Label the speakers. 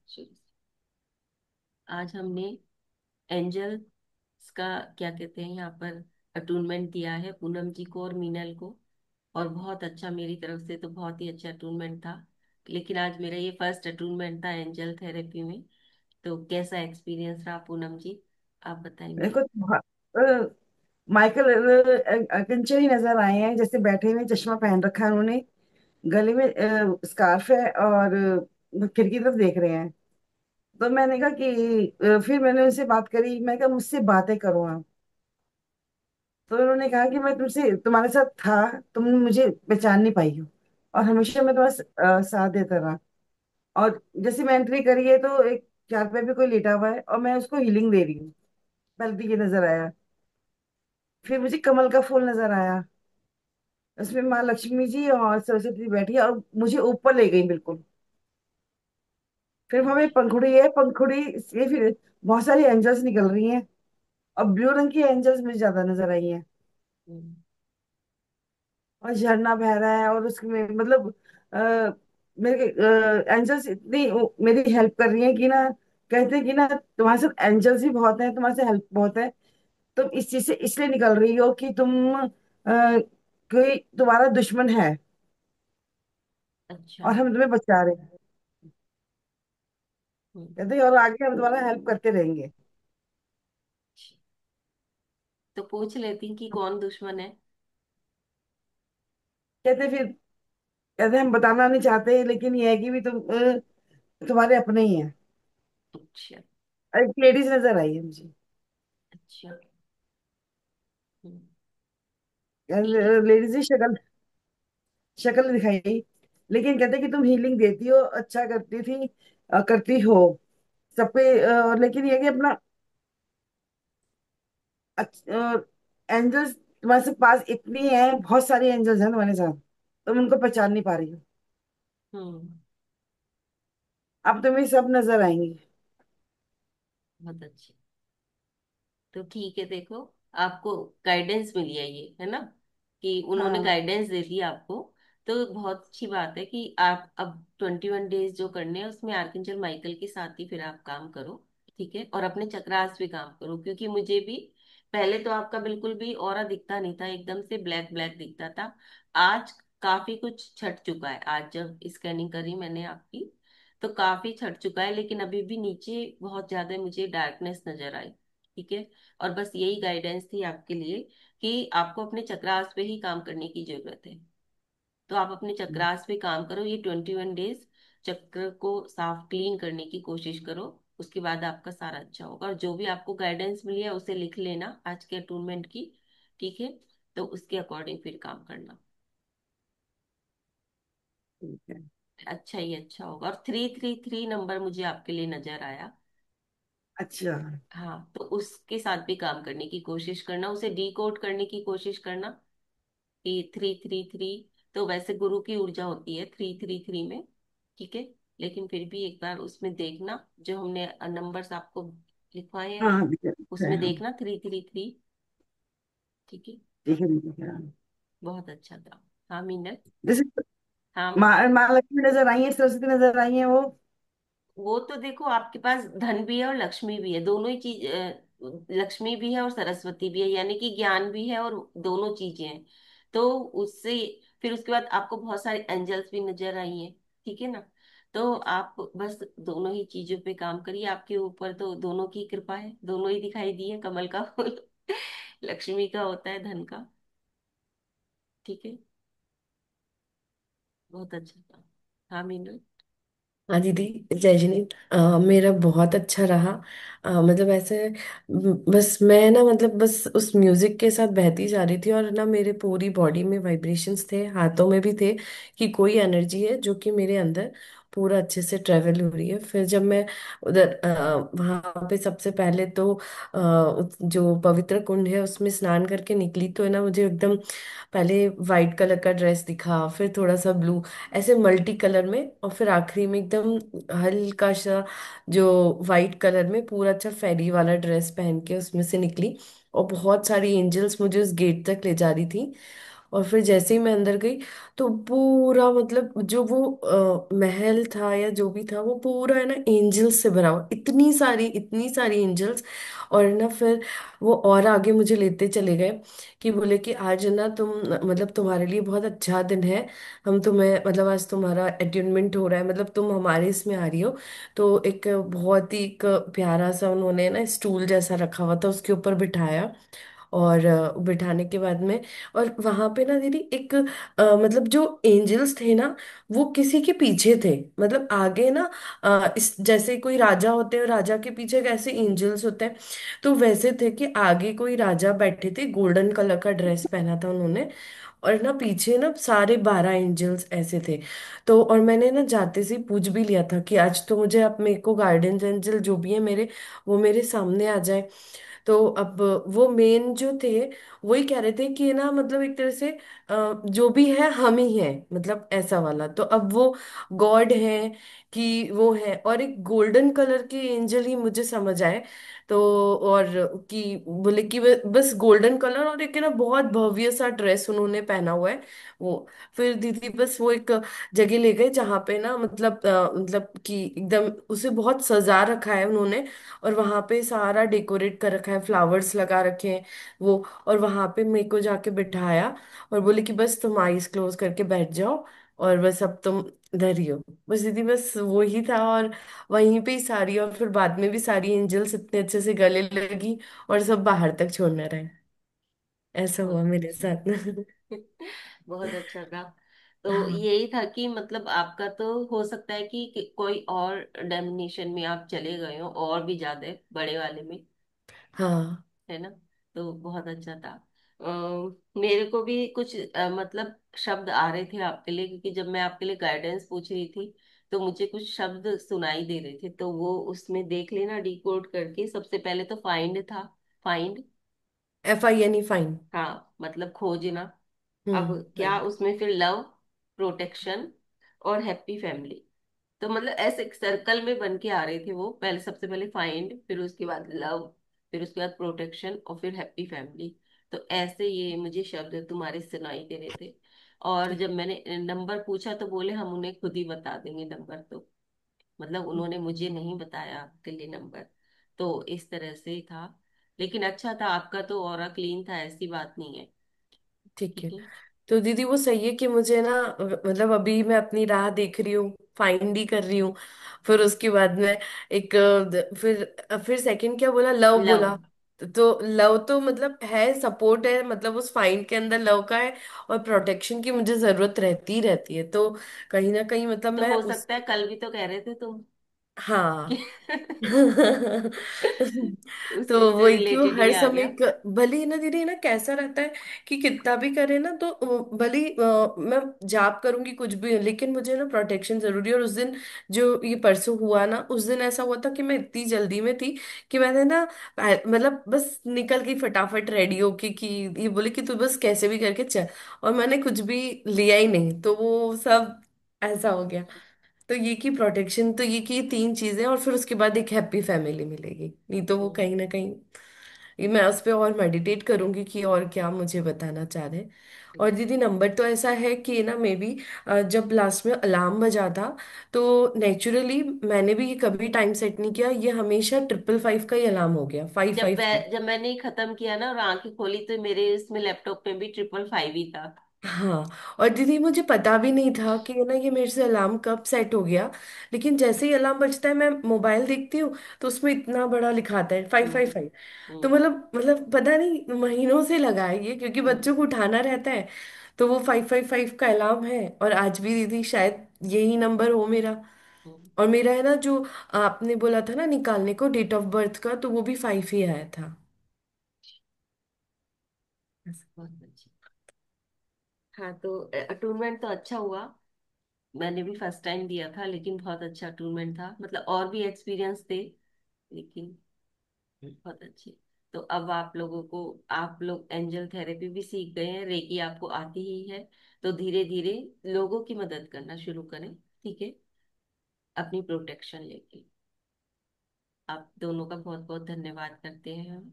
Speaker 1: शुरू से। आज हमने एंजल्स का क्या कहते हैं यहाँ पर अटूनमेंट दिया है पूनम जी को और मीनल को। और बहुत अच्छा, मेरी तरफ से तो बहुत ही अच्छा अटूनमेंट था। लेकिन आज मेरा ये फर्स्ट अटूनमेंट था एंजल थेरेपी में। तो कैसा एक्सपीरियंस रहा पूनम जी, आप
Speaker 2: मेरे
Speaker 1: बताएंगे।
Speaker 2: को माइकल कंचन ही नजर आए हैं, जैसे बैठे हुए, चश्मा पहन रखा है उन्होंने, गले में स्कार्फ है और खिड़की की तरफ देख रहे हैं। तो मैंने कहा कि फिर मैंने उनसे बात करी, मैंने कहा मुझसे बातें करो आप। तो उन्होंने कहा कि मैं तुमसे तुम्हारे साथ था, तुम मुझे पहचान नहीं पाई हो, और हमेशा मैं तुम्हारा साथ देता रहा। और जैसे मैं एंट्री करी है तो एक चारपाई पे कोई लेटा हुआ है और मैं उसको हीलिंग दे रही हूँ। पहले तो ये नजर आया। फिर मुझे कमल का फूल नजर आया, उसमें माँ लक्ष्मी जी और सरस्वती जी बैठी है और मुझे ऊपर ले गई बिल्कुल। फिर वहां में
Speaker 1: अच्छा।
Speaker 2: पंखुड़ी है, पंखुड़ी से फिर बहुत सारी एंजल्स निकल रही हैं, और ब्लू रंग की एंजल्स मुझे ज्यादा नजर आई हैं।
Speaker 1: हम्म।
Speaker 2: और झरना बह रहा है, और उसमें मतलब मेरे एंजल्स इतनी मेरी हेल्प कर रही हैं कि ना, कहते हैं कि ना तुम्हारे साथ एंजल्स भी बहुत हैं, तुम्हारे साथ हेल्प बहुत है। तुम इस चीज से इसलिए निकल रही हो कि तुम कोई तुम्हारा दुश्मन है,
Speaker 1: अच्छा।
Speaker 2: और हम तुम्हें बचा रहे हैं।
Speaker 1: हम्म।
Speaker 2: कहते हैं और आगे हम तुम्हारा हेल्प करते रहेंगे।
Speaker 1: तो पूछ लेती कि कौन दुश्मन है।
Speaker 2: कहते फिर, कहते हम बताना नहीं चाहते, लेकिन ये है कि भी तुम्हारे अपने ही हैं।
Speaker 1: अच्छा।
Speaker 2: एक लेडीज नजर आई है मुझे,
Speaker 1: अच्छा। हम्म। ठीक है।
Speaker 2: लेडीज ही शक्ल शक्ल दिखाई। लेकिन कहते कि तुम हीलिंग देती हो, अच्छा करती थी, करती हो सब पे। लेकिन ये कि अपना एंजल्स तुम्हारे से पास इतनी है, बहुत सारी एंजल्स हैं तुम्हारे साथ, तुम उनको पहचान नहीं पा रही हो।
Speaker 1: हम्म।
Speaker 2: अब तुम्हें सब नजर आएंगी।
Speaker 1: बहुत अच्छे। तो ठीक है, देखो, आपको गाइडेंस मिली है ये, है ना, कि उन्होंने
Speaker 2: हाँ
Speaker 1: गाइडेंस दे दी आपको। तो बहुत अच्छी बात है कि आप अब 21 डेज जो करने हैं उसमें आर्कएंजल माइकल के साथ ही फिर आप काम करो। ठीक है, और अपने चक्रास पे काम करो, क्योंकि मुझे भी पहले तो आपका बिल्कुल भी ऑरा दिखता नहीं था, एकदम से ब्लैक ब्लैक दिखता था। आज काफी कुछ छट चुका है, आज जब स्कैनिंग करी मैंने आपकी तो काफी छट चुका है, लेकिन अभी भी नीचे बहुत ज्यादा मुझे डार्कनेस नजर आई। ठीक है। और बस यही गाइडेंस थी आपके लिए कि आपको अपने चक्रास पे ही काम करने की जरूरत है। तो आप अपने चक्रास पे काम करो, ये 21 डेज चक्र को साफ क्लीन करने की कोशिश करो। उसके बाद आपका सारा अच्छा होगा, और जो भी आपको गाइडेंस मिली है उसे लिख लेना आज के अटूनमेंट की। ठीक है। तो उसके अकॉर्डिंग फिर काम करना।
Speaker 2: ठीक है।
Speaker 1: अच्छा ही अच्छा होगा। और 333 नंबर मुझे आपके लिए नजर आया।
Speaker 2: अच्छा।
Speaker 1: हाँ, तो उसके साथ भी काम करने की कोशिश करना, उसे डिकोड करने की कोशिश करना कि 333 तो वैसे गुरु की ऊर्जा होती है 333 में। ठीक है। लेकिन फिर भी एक बार उसमें देखना, जो हमने नंबर्स आपको लिखवाए हैं
Speaker 2: हाँ
Speaker 1: यहाँ,
Speaker 2: ठीक है,
Speaker 1: उसमें
Speaker 2: हाँ,
Speaker 1: देखना 333। ठीक है।
Speaker 2: ठीक है, ठीक है, हाँ।
Speaker 1: बहुत अच्छा था। हाँ मीनल।
Speaker 2: जैसे
Speaker 1: हाँ
Speaker 2: माँ लक्ष्मी नजर आई है, सरस्वती नजर आई है वो।
Speaker 1: वो तो देखो, आपके पास धन भी है और लक्ष्मी भी है, दोनों ही चीज, लक्ष्मी भी है और सरस्वती भी है, यानी कि ज्ञान भी है और दोनों चीजें हैं। तो उससे फिर उसके बाद आपको बहुत सारे एंजल्स भी नजर आई हैं। ठीक है ना। तो आप बस दोनों ही चीजों पे काम करिए, आपके ऊपर तो दोनों की कृपा है, दोनों ही दिखाई दी है, कमल का फूल लक्ष्मी का होता है, धन का। ठीक है। बहुत अच्छा था। हाँ मीनू।
Speaker 3: हाँ दीदी, जय जिनी। मेरा बहुत अच्छा रहा। मतलब ऐसे बस मैं ना, मतलब बस उस म्यूजिक के साथ बहती जा रही थी, और ना मेरे पूरी बॉडी में वाइब्रेशंस थे, हाथों में भी थे, कि कोई एनर्जी है जो कि मेरे अंदर पूरा अच्छे से ट्रेवल हो रही है। फिर जब मैं उधर वहां पे सबसे पहले तो जो पवित्र कुंड है उसमें स्नान करके निकली, तो है ना मुझे एकदम पहले वाइट कलर का ड्रेस दिखा, फिर थोड़ा सा ब्लू, ऐसे मल्टी कलर में, और फिर आखिरी में एकदम हल्का सा जो वाइट कलर में पूरा अच्छा फेरी वाला ड्रेस पहन के उसमें से निकली। और बहुत सारी एंजल्स मुझे उस गेट तक ले जा रही थी। और फिर जैसे ही मैं अंदर गई तो पूरा मतलब जो वो महल था या जो भी था वो पूरा है ना एंजल्स से भरा हुआ, इतनी सारी एंजल्स। और ना फिर वो और आगे मुझे लेते चले गए कि बोले कि आज ना तुम मतलब तुम्हारे लिए बहुत अच्छा दिन है, हम तुम्हें मतलब आज तुम्हारा अटेनमेंट हो रहा है, मतलब तुम हमारे इसमें आ रही हो। तो एक बहुत ही एक प्यारा सा उन्होंने ना स्टूल जैसा रखा हुआ था, उसके ऊपर बिठाया। और बिठाने के बाद में, और वहां पे ना दीदी एक मतलब जो एंजल्स थे ना वो किसी के पीछे थे, मतलब आगे ना इस जैसे कोई राजा होते हैं, राजा के पीछे कैसे एंजल्स होते हैं, तो वैसे थे कि आगे कोई राजा बैठे थे, गोल्डन कलर का ड्रेस पहना था उन्होंने, और ना पीछे ना सारे 12 एंजल्स ऐसे थे। तो और मैंने ना जाते से ही पूछ भी लिया था कि आज तो मुझे अब मेरे को गार्डियन एंजल जो भी है मेरे, वो मेरे सामने आ जाए। तो अब वो मेन जो थे वही कह रहे थे कि ना मतलब एक तरह से जो भी है हम ही हैं, मतलब ऐसा वाला। तो अब वो गॉड है कि वो है, और एक गोल्डन कलर के एंजल ही मुझे समझ आए। तो और कि बोले कि बस गोल्डन कलर और एक है ना बहुत भव्य सा ड्रेस उन्होंने पहना हुआ है वो। फिर दीदी बस वो एक जगह ले गए जहाँ पे ना मतलब मतलब कि एकदम उसे बहुत सजा रखा है उन्होंने, और वहां पे सारा डेकोरेट कर रखा है, फ्लावर्स लगा रखे हैं वो। और वहां पे मेरे को जाके बिठाया और बोले कि बस तुम आईज क्लोज करके बैठ जाओ, और बस अब तुम इधर ही हो। बस दीदी बस वो ही था, और वहीं पे ही सारी, और फिर बाद में भी सारी एंजल्स इतने अच्छे से गले लगी और सब बाहर तक छोड़ने रहे। ऐसा हुआ
Speaker 1: बहुत
Speaker 3: मेरे
Speaker 1: अच्छा।
Speaker 3: साथ।
Speaker 1: बहुत अच्छा था। तो
Speaker 3: हाँ।
Speaker 1: यही था कि मतलब आपका तो हो सकता है कि कोई और डेमिनेशन में आप चले गए हो, और भी ज्यादा बड़े वाले में,
Speaker 3: हाँ।
Speaker 1: है ना। तो बहुत अच्छा था। मेरे को भी कुछ मतलब शब्द आ रहे थे आपके लिए, क्योंकि जब मैं आपके लिए गाइडेंस पूछ रही थी तो मुझे कुछ शब्द सुनाई दे रहे थे, तो वो उसमें देख लेना डिकोड करके। सबसे पहले तो फाइंड था। फाइंड।
Speaker 3: FINE fine.
Speaker 1: हाँ, मतलब खोजना। अब क्या
Speaker 3: राइट।
Speaker 1: उसमें फिर लव, प्रोटेक्शन और हैप्पी फैमिली। तो मतलब ऐसे एक सर्कल में बन के आ रहे थे वो। पहले सबसे पहले फाइंड, फिर उसके बाद लव, फिर उसके बाद प्रोटेक्शन और फिर हैप्पी फैमिली। तो ऐसे ये मुझे शब्द तुम्हारे सुनाई दे रहे थे। और
Speaker 3: ठीक।
Speaker 1: जब मैंने नंबर पूछा तो बोले हम उन्हें खुद ही बता देंगे नंबर। तो मतलब उन्होंने मुझे नहीं बताया आपके लिए नंबर। तो इस तरह से था। लेकिन अच्छा था, आपका तो ऑरा क्लीन था, ऐसी बात नहीं है।
Speaker 3: ठीक है।
Speaker 1: ठीक है।
Speaker 3: तो दीदी वो सही है कि मुझे ना मतलब अभी मैं अपनी राह देख रही हूँ, फाइंड ही कर रही हूँ। फिर उसके बाद में एक फिर सेकंड क्या बोला, लव
Speaker 1: लव।
Speaker 3: बोला। तो लव तो मतलब है, सपोर्ट है, मतलब उस फाइंड के अंदर लव का है, और प्रोटेक्शन की मुझे जरूरत रहती ही रहती है। तो कहीं ना कहीं मतलब
Speaker 1: तो
Speaker 3: मैं
Speaker 1: हो
Speaker 3: उस,
Speaker 1: सकता है कल भी तो कह रहे थे तुम कि
Speaker 3: हाँ।
Speaker 1: उसी
Speaker 3: तो
Speaker 1: से
Speaker 3: वही कि वो
Speaker 1: रिलेटेड ही
Speaker 3: हर
Speaker 1: आ
Speaker 3: समय
Speaker 1: गया।
Speaker 3: भले ही ना दीदी ना कैसा रहता है कि कितना भी करे ना तो भले ही, मैं जाप करूंगी कुछ भी, लेकिन मुझे ना प्रोटेक्शन जरूरी है। और उस दिन जो ये परसों हुआ ना, उस दिन ऐसा हुआ था कि मैं इतनी जल्दी में थी कि मैंने ना मतलब बस निकल गई फटाफट रेडी होके कि ये बोले कि तू बस कैसे भी करके चल, और मैंने कुछ भी लिया ही नहीं, तो वो सब ऐसा हो गया। तो ये की प्रोटेक्शन, तो ये की तीन चीजें, और फिर उसके बाद एक हैप्पी फैमिली मिलेगी, नहीं तो वो
Speaker 1: हम्म,
Speaker 3: कहीं ना कहीं, ये मैं उस पर और मेडिटेट करूंगी कि और क्या मुझे बताना चाह रहे। और
Speaker 1: हम्म।
Speaker 3: दीदी नंबर तो ऐसा है कि ना मे बी जब लास्ट में अलार्म बजा था, तो नेचुरली मैंने भी ये कभी टाइम सेट नहीं किया, ये हमेशा 555 का ही अलार्म हो गया, फाइव फाइव।
Speaker 1: जब मैंने खत्म किया ना और आंखें खोली तो मेरे इसमें लैपटॉप में भी 555 ही था।
Speaker 3: हाँ। और दीदी मुझे पता भी नहीं था कि ना ये मेरे से अलार्म कब सेट हो गया, लेकिन जैसे ही अलार्म बजता है मैं मोबाइल देखती हूँ तो उसमें इतना बड़ा लिखाता है फाइव फाइव
Speaker 1: हम्म।
Speaker 3: फाइव तो
Speaker 1: हम्म।
Speaker 3: मतलब पता नहीं महीनों से लगा है ये, क्योंकि
Speaker 1: हम्म।
Speaker 3: बच्चों को उठाना रहता है। तो वो 555 का अलार्म है, और आज भी दीदी शायद यही नंबर हो मेरा।
Speaker 1: हम्म।
Speaker 3: और मेरा है ना जो आपने बोला था ना निकालने को डेट ऑफ बर्थ का, तो वो भी 5 ही आया था।
Speaker 1: बहुत अच्छी। हाँ, तो अटूनमेंट तो अच्छा हुआ। मैंने भी फर्स्ट टाइम दिया था, लेकिन बहुत अच्छा अटूनमेंट था। मतलब और भी एक्सपीरियंस थे, लेकिन बहुत अच्छे। तो अब आप लोगों को, आप लोग एंजल थेरेपी भी सीख गए हैं, रेकी आपको आती ही है। तो धीरे धीरे लोगों की मदद करना शुरू करें। ठीक है। अपनी प्रोटेक्शन लेके। आप दोनों का बहुत बहुत धन्यवाद करते हैं हम।